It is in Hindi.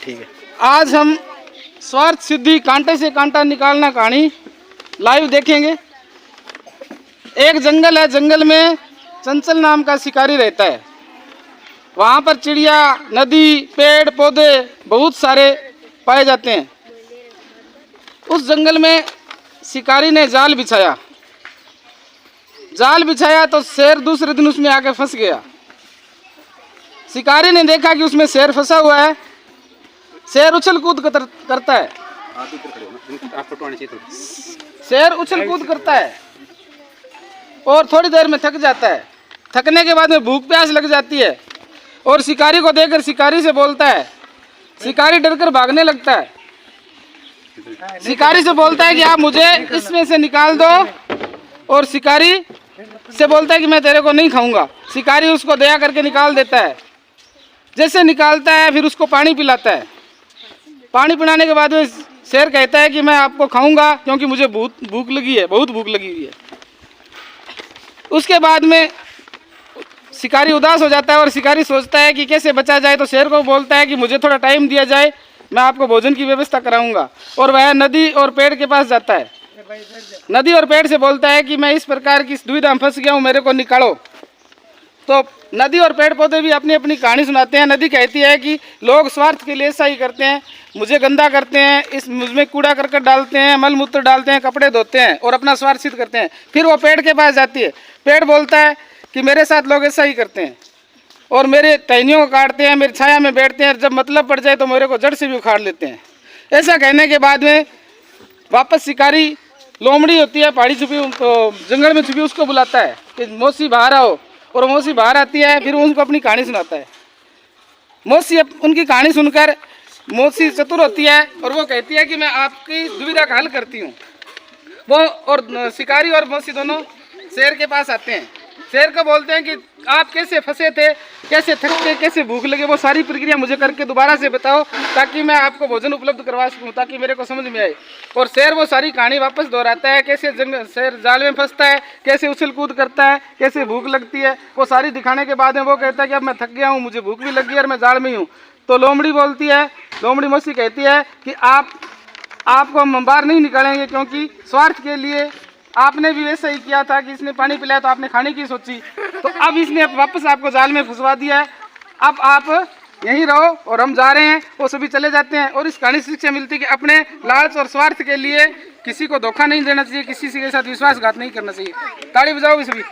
ठीक है। आज हम स्वार्थ सिद्धि कांटे से कांटा निकालना कहानी लाइव देखेंगे। एक जंगल है, जंगल में चंचल नाम का शिकारी रहता है। वहाँ पर चिड़िया, नदी, पेड़ पौधे बहुत सारे पाए जाते हैं। उस जंगल में शिकारी ने जाल बिछाया। जाल बिछाया तो शेर दूसरे दिन उसमें आके फंस गया। शिकारी ने देखा कि उसमें शेर फंसा हुआ है। शेर उछल कूद करता है। शेर उछल कूद करता है और थोड़ी देर में थक जाता है। थकने के बाद में भूख प्यास लग जाती है और शिकारी को देखकर शिकारी से बोलता है। शिकारी डरकर भागने लगता है। शिकारी से बोलता है कि आप मुझे इसमें से निकाल दो, और शिकारी से बोलता है कि मैं तेरे को नहीं खाऊंगा। शिकारी उसको दया करके निकाल देता है। जैसे निकालता है फिर उसको पानी पिलाता है। पानी पिलाने के बाद में शेर कहता है कि मैं आपको खाऊंगा क्योंकि मुझे बहुत भूख लगी है, बहुत भूख लगी हुई है। उसके बाद में शिकारी उदास हो जाता है और शिकारी सोचता है कि कैसे बचा जाए। तो शेर को बोलता है कि मुझे थोड़ा टाइम दिया जाए, मैं आपको भोजन की व्यवस्था कराऊंगा। और वह नदी और पेड़ के पास जाता है। नदी और पेड़ से बोलता है कि मैं इस प्रकार की दुविधा में फंस गया हूँ, मेरे को निकालो। तो नदी और पेड़ पौधे भी अपनी अपनी कहानी सुनाते हैं। नदी कहती है कि लोग स्वार्थ के लिए ऐसा ही करते हैं, मुझे गंदा करते हैं, इस मुझमें कूड़ा करकट डालते हैं, मल मूत्र डालते हैं, कपड़े धोते हैं और अपना स्वार्थ सिद्ध करते हैं। फिर वो पेड़ के पास जाती है। पेड़ बोलता है कि मेरे साथ लोग ऐसा ही करते हैं और मेरे टहनियों को काटते हैं, मेरी छाया में बैठते हैं, जब मतलब पड़ जाए तो मेरे को जड़ से भी उखाड़ लेते हैं। ऐसा कहने के बाद में वापस शिकारी, लोमड़ी होती है पहाड़ी छुपी, तो जंगल में छुपी, उसको बुलाता है कि मौसी बाहर आओ। और मौसी बाहर आती है। फिर उनको अपनी कहानी सुनाता है। मौसी उनकी कहानी सुनकर मौसी चतुर होती है और वो कहती है कि मैं आपकी दुविधा का हल करती हूँ। वो और शिकारी और मौसी दोनों शेर के पास आते हैं। शेर को बोलते हैं कि आप कैसे फंसे थे, कैसे थके, कैसे भूख लगे, वो सारी प्रक्रिया मुझे करके दोबारा से बताओ ताकि मैं आपको भोजन उपलब्ध करवा सकूं, ताकि मेरे को समझ में आए। और शेर वो सारी कहानी वापस दोहराता है, कैसे शेर जाल में फंसता है, कैसे उछल कूद करता है, कैसे भूख लगती है। वो सारी दिखाने के बाद में वो कहता है कि अब मैं थक गया हूँ, मुझे भूख भी लग गई और मैं जाल में ही हूँ। तो लोमड़ी बोलती है, लोमड़ी मौसी कहती है कि आपको हम बाहर नहीं निकालेंगे, क्योंकि स्वार्थ के लिए आपने भी वैसा ही किया था कि इसने पानी पिलाया तो आपने खाने की सोची, तो अब इसने वापस आपको जाल में फंसवा दिया है। अब आप यहीं रहो और हम जा रहे हैं। वो सभी चले जाते हैं और इस कहानी से शिक्षा मिलती है कि अपने लालच और स्वार्थ के लिए किसी को धोखा नहीं देना चाहिए, किसी के साथ विश्वासघात नहीं करना चाहिए। ताली बजाओ भी सभी।